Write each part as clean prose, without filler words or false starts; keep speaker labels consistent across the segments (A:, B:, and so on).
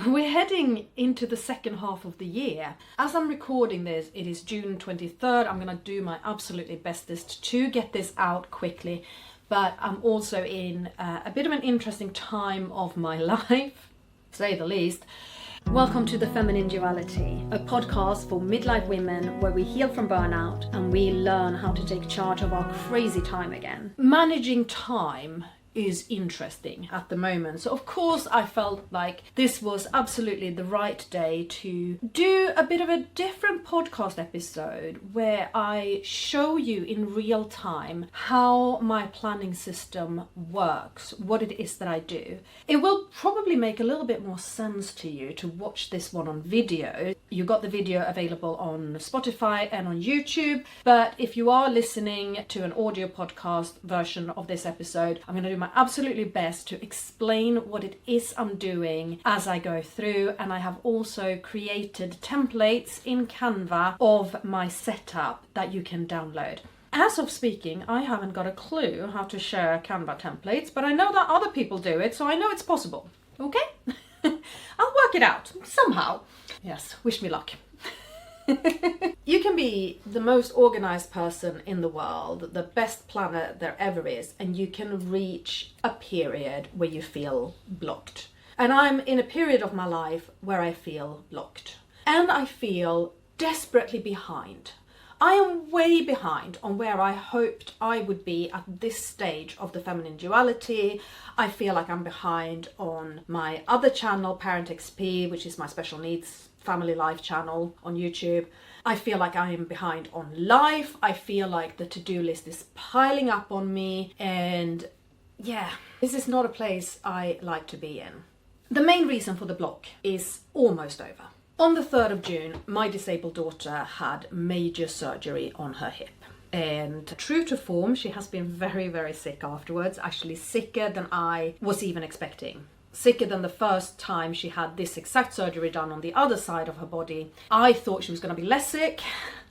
A: We're heading into the second half of the year. As I'm recording this, it is June 23rd. I'm going to do my absolutely bestest to get this out quickly, but I'm also in a bit of an interesting time of my life, to say the least. Welcome to the Feminine Duality, a podcast for midlife women where we heal from burnout and we learn how to take charge of our crazy time again. Managing time is interesting at the moment. So of course I felt like this was absolutely the right day to do a bit of a different podcast episode where I show you in real time how my planning system works, what it is that I do. It will probably make a little bit more sense to you to watch this one on video. You got the video available on Spotify and on YouTube, but if you are listening to an audio podcast version of this episode, I'm going to do my absolutely best to explain what it is I'm doing as I go through, and I have also created templates in Canva of my setup that you can download. As of speaking, I haven't got a clue how to share Canva templates, but I know that other people do it, so I know it's possible. Okay? I'll work it out somehow. Yes, wish me luck. You can be the most organized person in the world, the best planner there ever is, and you can reach a period where you feel blocked. And I'm in a period of my life where I feel blocked. And I feel desperately behind. I am way behind on where I hoped I would be at this stage of the Feminine Duality. I feel like I'm behind on my other channel, Parent XP, which is my special needs family life channel on YouTube. I feel like I am behind on life. I feel like the to-do list is piling up on me, and yeah, this is not a place I like to be in. The main reason for the block is almost over. On the 3rd of June, my disabled daughter had major surgery on her hip. And true to form, she has been very, very sick afterwards, actually sicker than I was even expecting. Sicker than the first time she had this exact surgery done on the other side of her body. I thought she was going to be less sick.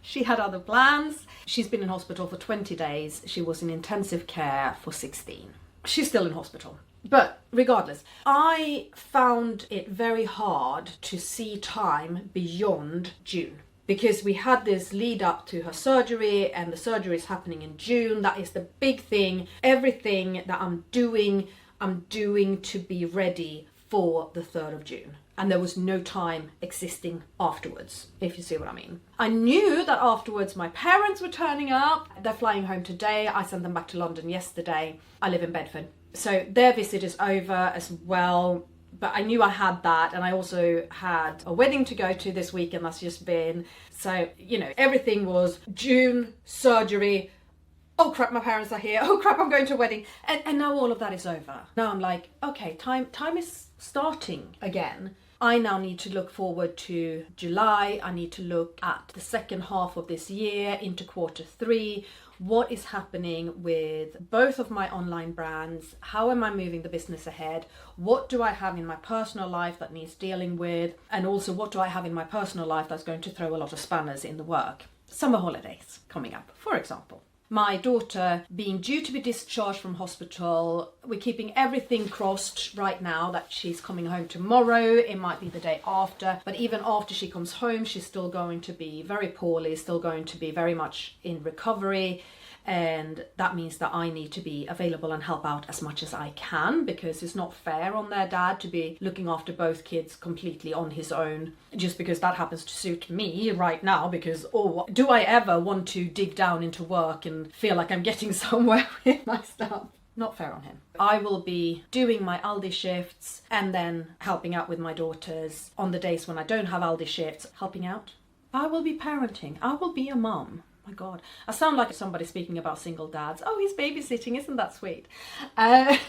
A: She had other plans. She's been in hospital for 20 days. She was in intensive care for 16. She's still in hospital. But regardless, I found it very hard to see time beyond June. Because we had this lead up to her surgery, and the surgery is happening in June. That is the big thing. Everything that I'm doing to be ready for the 3rd of June. And there was no time existing afterwards, if you see what I mean. I knew that afterwards my parents were turning up. They're flying home today. I sent them back to London yesterday. I live in Bedford. So their visit is over as well. But I knew I had that, and I also had a wedding to go to this weekend that's just been. So, you know, everything was June, surgery, oh crap, my parents are here, oh crap, I'm going to a wedding. And now all of that is over. Now I'm like, okay, time is starting again. I now need to look forward to July. I need to look at the second half of this year into quarter 3. What is happening with both of my online brands? How am I moving the business ahead? What do I have in my personal life that needs dealing with? And also, what do I have in my personal life that's going to throw a lot of spanners in the work? Summer holidays coming up, for example. My daughter being due to be discharged from hospital. We're keeping everything crossed right now that she's coming home tomorrow. It might be the day after, but even after she comes home, she's still going to be very poorly, still going to be very much in recovery. And that means that I need to be available and help out as much as I can, because it's not fair on their dad to be looking after both kids completely on his own, just because that happens to suit me right now. Because, oh, do I ever want to dig down into work and feel like I'm getting somewhere with my stuff? Not fair on him. I will be doing my Aldi shifts and then helping out with my daughters on the days when I don't have Aldi shifts. Helping out. I will be parenting. I will be a mum. My God, I sound like somebody speaking about single dads. Oh, he's babysitting, isn't that sweet? I'm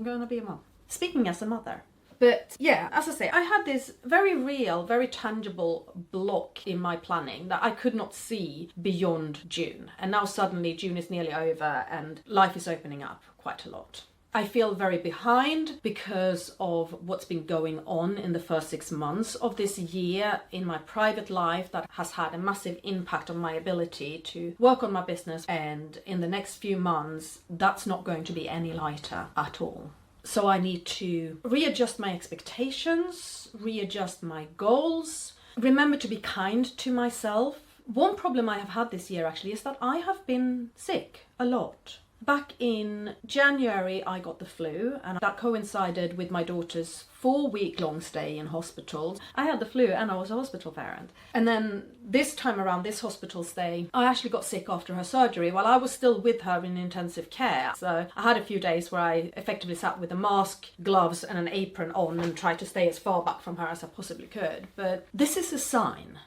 A: going to be a mum. Speaking as a mother. But yeah, as I say, I had this very real, very tangible block in my planning that I could not see beyond June. And now suddenly June is nearly over and life is opening up quite a lot. I feel very behind because of what's been going on in the first 6 months of this year in my private life that has had a massive impact on my ability to work on my business. And in the next few months, that's not going to be any lighter at all. So I need to readjust my expectations, readjust my goals, remember to be kind to myself. One problem I have had this year actually is that I have been sick a lot. Back in January, I got the flu, and that coincided with my daughter's 4-week-long stay in hospital. I had the flu and I was a hospital parent. And then this time around, this hospital stay, I actually got sick after her surgery while I was still with her in intensive care. So I had a few days where I effectively sat with a mask, gloves and an apron on and tried to stay as far back from her as I possibly could. But this is a sign.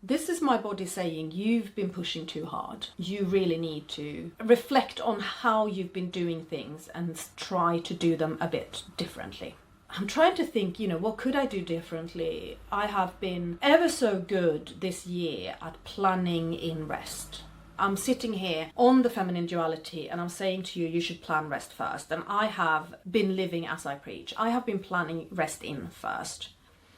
A: This is my body saying, you've been pushing too hard. You really need to reflect on how you've been doing things and try to do them a bit differently. I'm trying to think, what could I do differently? I have been ever so good this year at planning in rest. I'm sitting here on the feminine duality and I'm saying to you, you should plan rest first. And I have been living as I preach. I have been planning rest in first.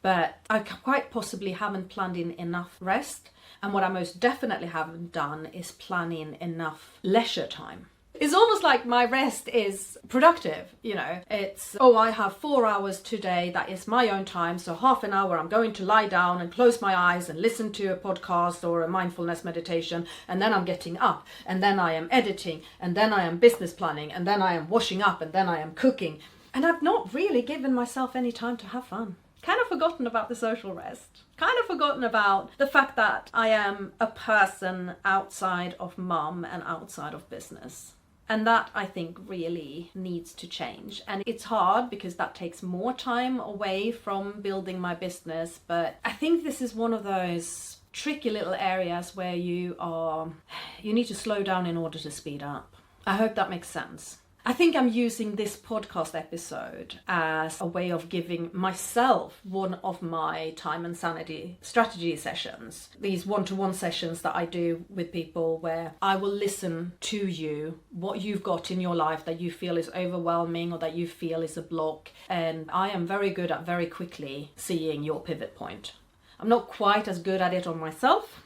A: But I quite possibly haven't planned in enough rest. And what I most definitely haven't done is plan in enough leisure time. It's almost like my rest is productive, It's, I have 4 hours today, that is my own time. So half an hour I'm going to lie down and close my eyes and listen to a podcast or a mindfulness meditation. And then I'm getting up and then I am editing and then I am business planning and then I am washing up and then I am cooking. And I've not really given myself any time to have fun. Kind of forgotten about the social rest. Kind of forgotten about the fact that I am a person outside of mum and outside of business. And that I think really needs to change. And it's hard because that takes more time away from building my business. But I think this is one of those tricky little areas where you need to slow down in order to speed up. I hope that makes sense. I think I'm using this podcast episode as a way of giving myself one of my time and sanity strategy sessions. These one-to-one sessions that I do with people where I will listen to you, what you've got in your life that you feel is overwhelming or that you feel is a block. And I am very good at very quickly seeing your pivot point. I'm not quite as good at it on myself.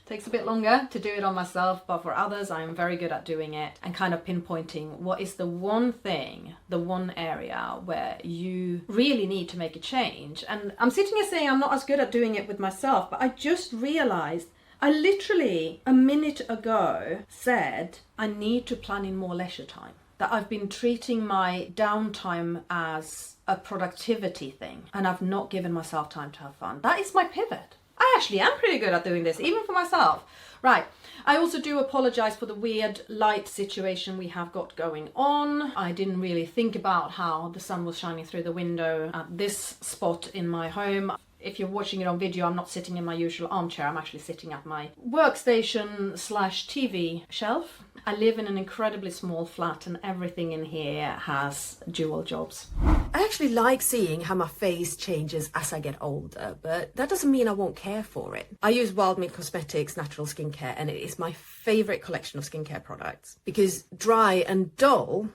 A: Takes a bit longer to do it on myself, but for others I am very good at doing it and kind of pinpointing what is the one thing, the one area where you really need to make a change. And I'm sitting here saying I'm not as good at doing it with myself, but I just realized I literally a minute ago said I need to plan in more leisure time. That I've been treating my downtime as a productivity thing and I've not given myself time to have fun. That is my pivot. I actually am pretty good at doing this, even for myself. Right, I also do apologise for the weird light situation we have got going on. I didn't really think about how the sun was shining through the window at this spot in my home. If you're watching it on video, I'm not sitting in my usual armchair. I'm actually sitting at my workstation / TV shelf. I live in an incredibly small flat and everything in here has dual jobs. I actually like seeing how my face changes as I get older, but that doesn't mean I won't care for it. I use wellbeing Cosmetics natural skincare and it is my favourite collection of skincare products because dry and dull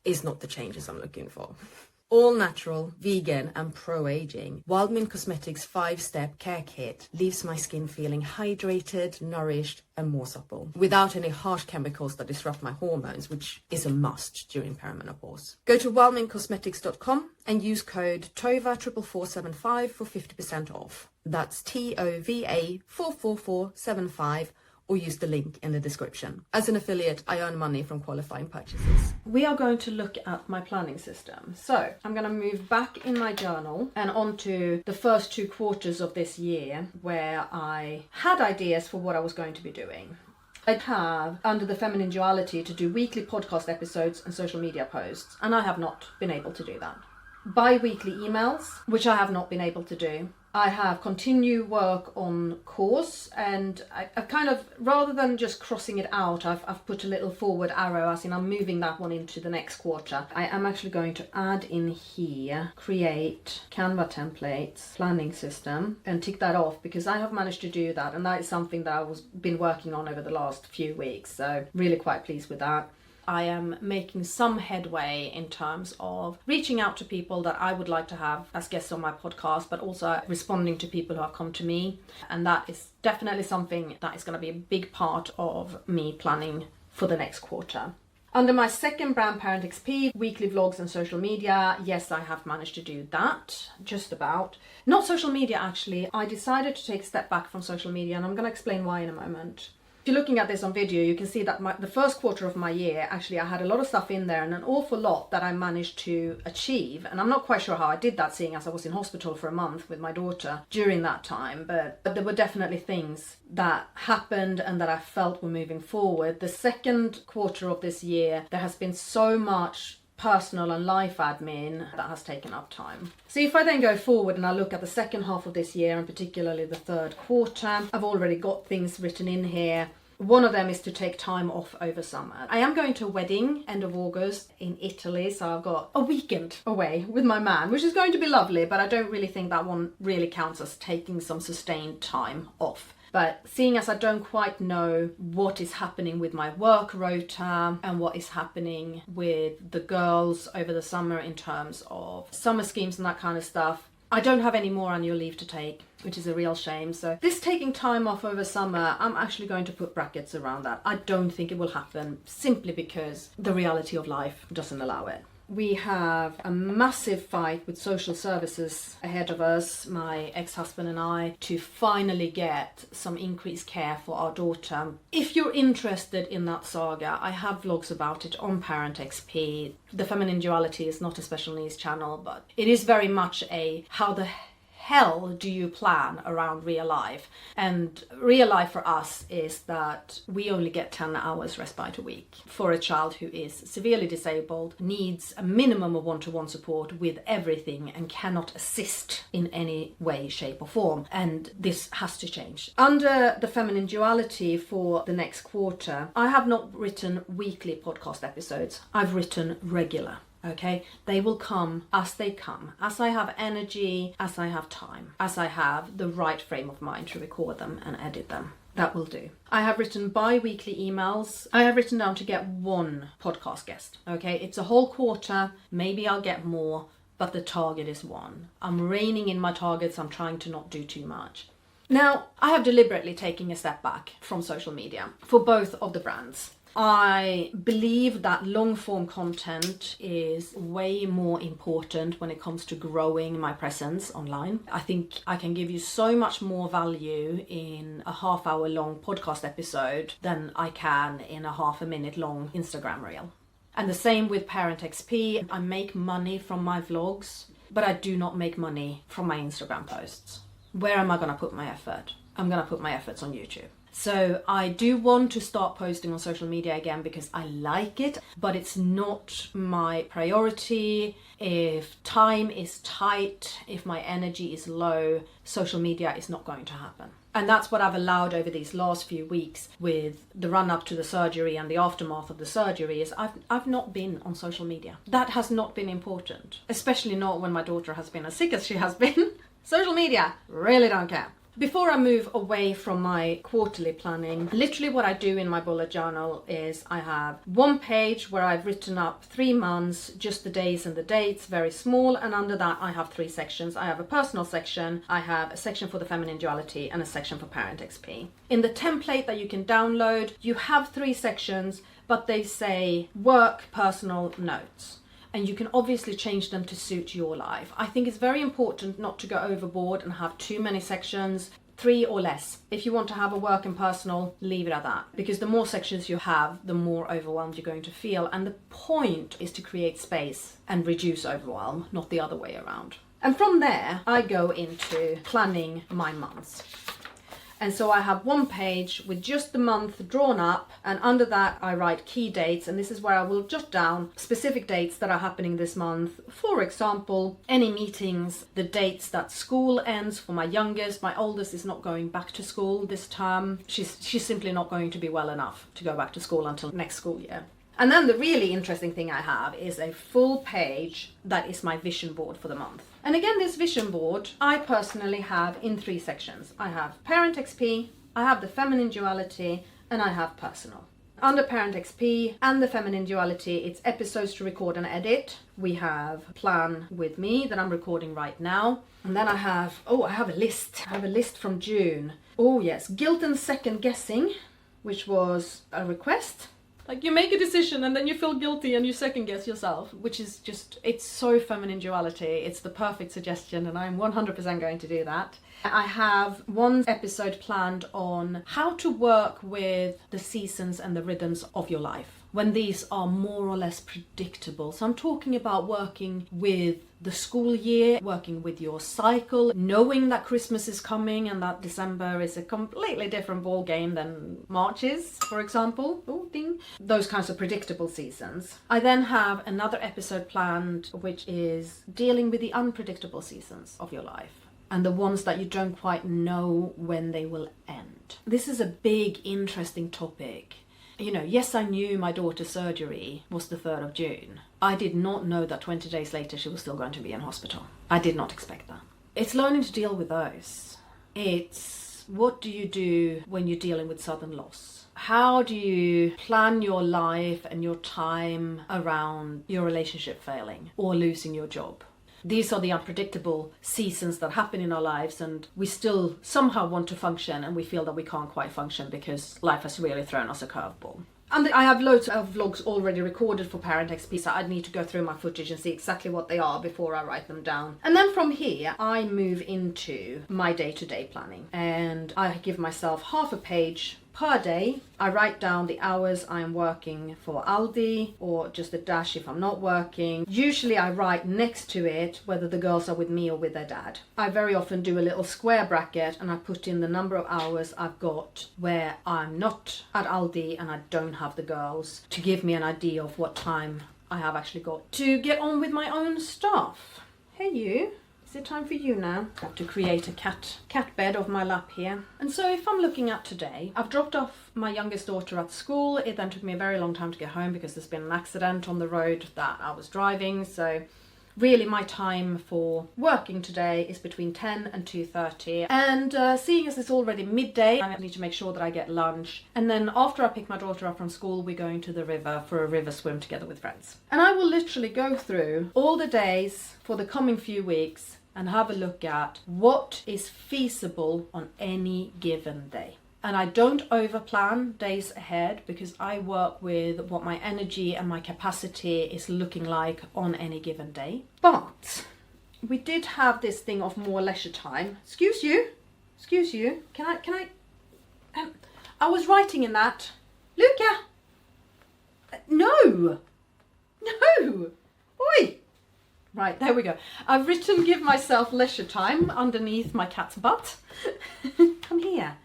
A: is not the changes I'm looking for. All natural, vegan and pro-aging, Wildmin Cosmetics 5-step care kit leaves my skin feeling hydrated, nourished and more supple, without any harsh chemicals that disrupt my hormones, which is a must during perimenopause. Go to wellmincosmetics.com and use code TOVA44475 for 50% off. That's TOVA 44475 or use the link in the description. As an affiliate, I earn money from qualifying purchases. We are going to look at my planning system. So I'm going to move back in my journal and onto the first 2 quarters of this year where I had ideas for what I was going to be doing. I have, under the feminine duality, to do weekly podcast episodes and social media posts, and I have not been able to do that. Bi-weekly emails, which I have not been able to do. I have continued work on course and I've kind of, rather than just crossing it out, I've put a little forward arrow as in I'm moving that one into the next quarter. I am actually going to add in here, create Canva templates, planning system and tick that off because I have managed to do that and that is something that I've been working on over the last few weeks. So really quite pleased with that. I am making some headway in terms of reaching out to people that I would like to have as guests on my podcast, but also responding to people who have come to me. And that is definitely something that is going to be a big part of me planning for the next quarter. Under my second brand, Parent XP, weekly vlogs and social media, yes, I have managed to do that, just about. Not social media, actually. I decided to take a step back from social media, and I'm going to explain why in a moment. If you're looking at this on video, you can see that the first quarter of my year, actually, I had a lot of stuff in there and an awful lot that I managed to achieve. And I'm not quite sure how I did that, seeing as I was in hospital for a month with my daughter during that time. But there were definitely things that happened and that I felt were moving forward. The second quarter of this year, there has been so much personal and life admin that has taken up time. So if I then go forward and I look at the second half of this year, and particularly the third quarter, I've already got things written in here. One of them is to take time off over summer. I am going to a wedding end of August in Italy, so I've got a weekend away with my man, which is going to be lovely, but I don't really think that one really counts as taking some sustained time off. But seeing as I don't quite know what is happening with my work rota and what is happening with the girls over the summer in terms of summer schemes and that kind of stuff, I don't have any more annual leave to take, which is a real shame. So this taking time off over summer, I'm actually going to put brackets around that. I don't think it will happen, simply because the reality of life doesn't allow it. We have a massive fight with social services ahead of us, my ex-husband and I, to finally get some increased care for our daughter. If you're interested in that saga, I have vlogs about it on Parent XP. The Feminine Duality is not a special needs channel, but it is very much a how the hell do you plan around real life? And real life for us is that we only get 10 hours respite a week for a child who is severely disabled, needs a minimum of one-to-one support with everything, and cannot assist in any way, shape or form. And this has to change. Under the Feminine Duality for the next quarter, I have not written weekly podcast episodes. I've written regular. Okay, they will come, as I have energy, as I have time, as I have the right frame of mind to record them and edit them. That will do. I have written bi-weekly emails. I have written down to get one podcast guest. Okay, it's a whole quarter. Maybe I'll get more, but the target is one. I'm reining in my targets. I'm trying to not do too much. Now, I have deliberately taken a step back from social media for both of the brands. I believe that long form content is way more important when it comes to growing my presence online. I think I can give you so much more value in a half-hour long podcast episode than I can in a half-a-minute long Instagram reel. And the same with Parent XP. I make money from my vlogs, but I do not make money from my Instagram posts. Where am I going to put my effort? I'm going to put my efforts on YouTube. So I do want to start posting on social media again because I like it, but it's not my priority. If time is tight, if my energy is low, social media is not going to happen. And that's what I've allowed over these last few weeks with the run up to the surgery and the aftermath of the surgery is I've not been on social media. That has not been important, especially not when my daughter has been as sick as she has been. Social media, really don't care. Before I move away from my quarterly planning, literally what I do in my bullet journal is I have one page where I've written up 3 months, just the days and the dates, very small, and under that I have 3 sections. I have a personal section, I have a section for the Feminine Duality, and a section for Parent XP. In the template that you can download, you have 3 sections, but they say work, personal, notes. And you can obviously change them to suit your life. I think it's very important not to go overboard and have too many sections, 3 or less. If you want to have a work and personal, leave it at that. Because the more sections you have, the more overwhelmed you're going to feel. And the point is to create space and reduce overwhelm, not the other way around. And from there, I go into planning my months. And so I have one page with just the month drawn up, and under that I write key dates, and this is where I will jot down specific dates that are happening this month. For example, any meetings, the dates that school ends for my youngest. My oldest is not going back to school this term. She's simply not going to be well enough to go back to school until next school year. And then the really interesting thing I have is a full page that is my vision board for the month. And again, this vision board I personally have in 3 sections. I have Parent XP, I have the Feminine Duality, and I have personal. Under Parent XP and the Feminine Duality, it's episodes to record and edit. We have Plan With Me that I'm recording right now. And then I have a list. I have a list from June. Oh yes, Guilt and Second Guessing, which was a request. Like, you make a decision and then you feel guilty and you second guess yourself, which is just, it's so feminine duality. It's the perfect suggestion, and I'm 100% going to do that. I have one episode planned on how to work with the seasons and the rhythms of your life when these are more or less predictable. So I'm talking about working with the school year, working with your cycle, knowing that Christmas is coming and that December is a completely different ball game than March is, for example. Oh, ding. Those kinds of predictable seasons. I then have another episode planned, which is dealing with the unpredictable seasons of your life, and the ones that you don't quite know when they will end. This is a big, interesting topic. You know, yes, I knew my daughter's surgery was the 3rd of June. I did not know that 20 days later she was still going to be in hospital. I did not expect that. It's learning to deal with those. It's what do you do when you're dealing with sudden loss? How do you plan your life and your time around your relationship failing or losing your job? These are the unpredictable seasons that happen in our lives, and we still somehow want to function, and we feel that we can't quite function because life has really thrown us a curveball. And I have loads of vlogs already recorded for Parent XP, so I'd need to go through my footage and see exactly what they are before I write them down. And then from here, I move into my day-to-day planning, and I give myself half a page per day. I write down the hours I'm working for Aldi, or just a dash if I'm not working. Usually I write next to it whether the girls are with me or with their dad. I very often do a little square bracket and I put in the number of hours I've got where I'm not at Aldi and I don't have the girls, to give me an idea of what time I have actually got to get on with my own stuff. Hey you. Is it time for you now? I have to create a cat bed of my lap here. And so if I'm looking at today, I've dropped off my youngest daughter at school. It then took me a very long time to get home because there's been an accident on the road that I was driving. So really my time for working today is between 10 and 2:30. And seeing as it's already midday, I need to make sure that I get lunch. And then after I pick my daughter up from school, we're going to the river for a river swim together with friends. And I will literally go through all the days for the coming few weeks and have a look at what is feasible on any given day. And I don't over-plan days ahead because I work with what my energy and my capacity is looking like on any given day. But we did have this thing of more leisure time. Excuse you. Can I? I was writing in that. Luca! No! Oi! Right, there we go. I've written give myself leisure time underneath my cat's butt. Come here.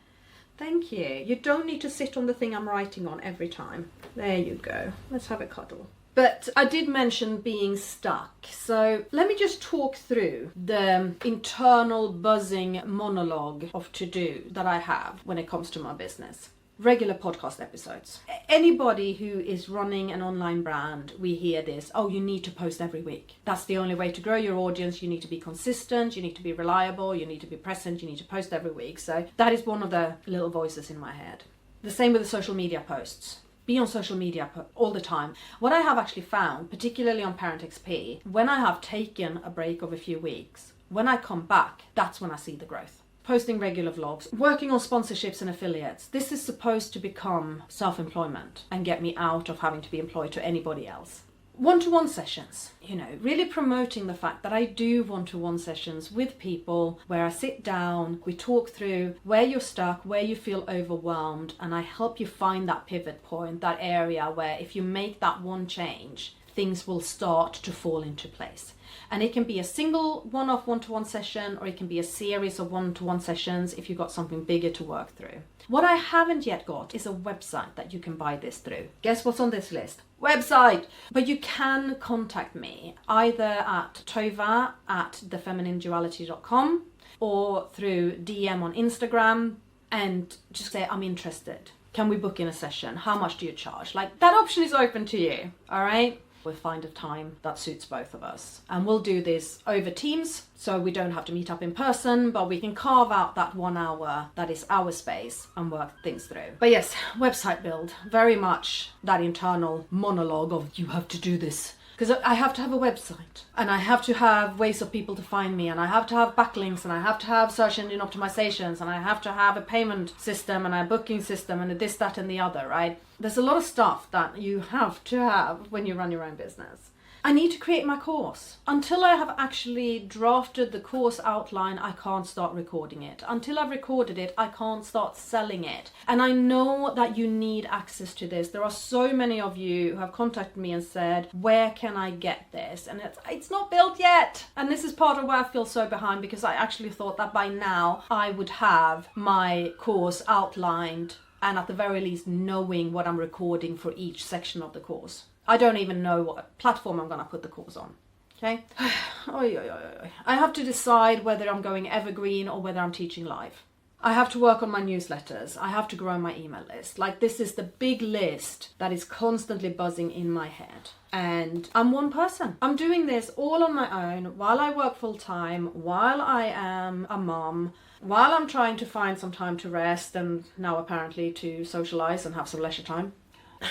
A: Thank you. You don't need to sit on the thing I'm writing on every time. There you go. Let's have a cuddle. But I did mention being stuck. So let me just talk through the internal buzzing monologue of to-do that I have when it comes to my business. Regular podcast episodes. Anybody who is running an online brand, we hear this, oh, you need to post every week. That's the only way to grow your audience. You need to be consistent, you need to be reliable, you need to be present, you need to post every week. So that is one of the little voices in my head. The same with the social media posts. Be on social media all the time. What I have actually found, particularly on Parent XP, when I have taken a break of a few weeks, when I come back, that's when I see the growth. Posting regular vlogs, working on sponsorships and affiliates. This is supposed to become self-employment and get me out of having to be employed to anybody else. One-to-one sessions, really promoting the fact that I do one-to-one sessions with people where I sit down, we talk through where you're stuck, where you feel overwhelmed, and I help you find that pivot point, that area where if you make that one change, things will start to fall into place. And it can be a single one-off one-to-one session, or it can be a series of one-to-one sessions if you've got something bigger to work through. What I haven't yet got is a website that you can buy this through. Guess what's on this list? Website! But you can contact me either at tova at thefeminineduality.com or through DM on Instagram and just say, I'm interested. Can we book in a session? How much do you charge? Like, that option is open to you, all right? We'll find a time that suits both of us. And we'll do this over Teams, so we don't have to meet up in person, but we can carve out that 1 hour that is our space and work things through. But yes, website build, very much that internal monologue of you have to do this Because I have to have a website, and I have to have ways of people to find me, and I have to have backlinks, and I have to have search engine optimizations, and I have to have a payment system and a booking system and a this, that and the other, right? There's a lot of stuff that you have to have when you run your own business. I need to create my course. Until I have actually drafted the course outline, I can't start recording it. Until I've recorded it, I can't start selling it. And I know that you need access to this. There are so many of you who have contacted me and said, where can I get this? And it's not built yet. And this is part of why I feel so behind, because I actually thought that by now I would have my course outlined, and at the very least knowing what I'm recording for each section of the course. I don't even know what platform I'm going to put the course on. Okay? I have to decide whether I'm going evergreen or whether I'm teaching live. I have to work on my newsletters. I have to grow my email list. Like, this is the big list that is constantly buzzing in my head. And I'm one person. I'm doing this all on my own while I work full time, while I am a mom, while I'm trying to find some time to rest and now apparently to socialize and have some leisure time.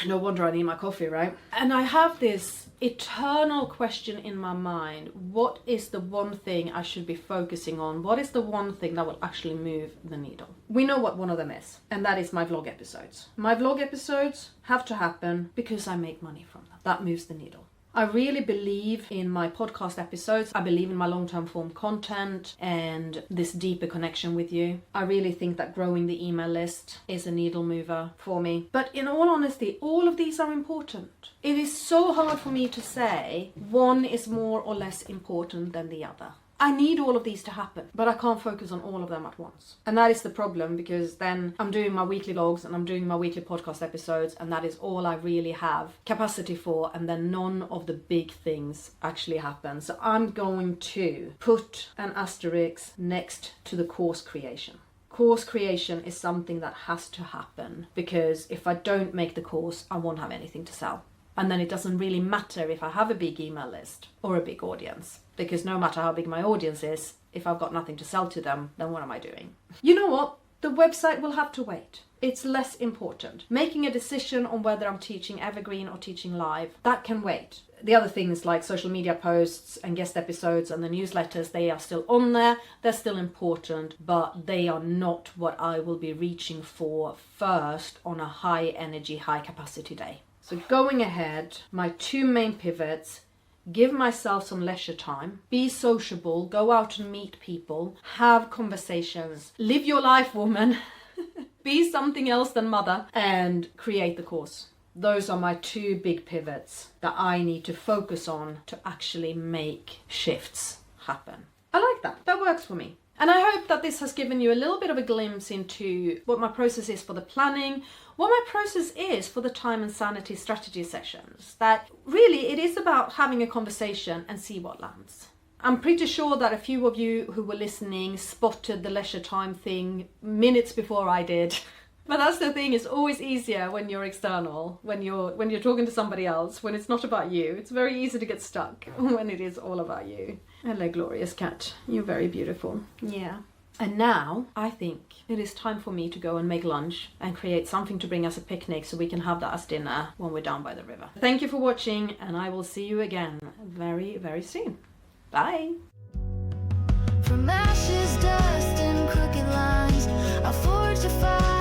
A: No wonder I need my coffee, right? And I have this eternal question in my mind. What is the one thing I should be focusing on? What is the one thing that will actually move the needle? We know what one of them is, and that is my vlog episodes. My vlog episodes have to happen because I make money from them. That moves the needle. I really believe in my podcast episodes. I believe in my long-term form content and this deeper connection with you. I really think that growing the email list is a needle mover for me. But in all honesty, all of these are important. It is so hard for me to say one is more or less important than the other. I need all of these to happen, but I can't focus on all of them at once. And that is the problem, because then I'm doing my weekly vlogs and I'm doing my weekly podcast episodes, and that is all I really have capacity for, and then none of the big things actually happen. So I'm going to put an asterisk next to the course creation. Course creation is something that has to happen, because if I don't make the course, I won't have anything to sell. And then it doesn't really matter if I have a big email list or a big audience, because no matter how big my audience is, if I've got nothing to sell to them, then what am I doing? You know what? The website will have to wait. It's less important. Making a decision on whether I'm teaching evergreen or teaching live, that can wait. The other things like social media posts and guest episodes and the newsletters, they are still on there. They're still important, but they are not what I will be reaching for first on a high energy, high capacity day. So going ahead, my two main pivots: give myself some leisure time, be sociable, go out and meet people, have conversations, live your life, woman, be something else than mother, and create the course. Those are my two big pivots that I need to focus on to actually make shifts happen. I like that. That works for me. And I hope that this has given you a little bit of a glimpse into what my process is for the planning, what my process is for the time and sanity strategy sessions. That really it is about having a conversation and see what lands. I'm pretty sure that a few of you who were listening spotted the leisure time thing minutes before I did. But that's the thing, it's always easier when you're external, when you're talking to somebody else, when it's not about you. It's very easy to get stuck when it is all about you. Hello, glorious cat. You're very beautiful. Yeah. And now I think it is time for me to go and make lunch and create something to bring us a picnic so we can have that as dinner when we're down by the river. Thank you for watching, and I will see you again very, very soon. Bye.
B: From ashes, dust, and crooked lines, I forged a fire.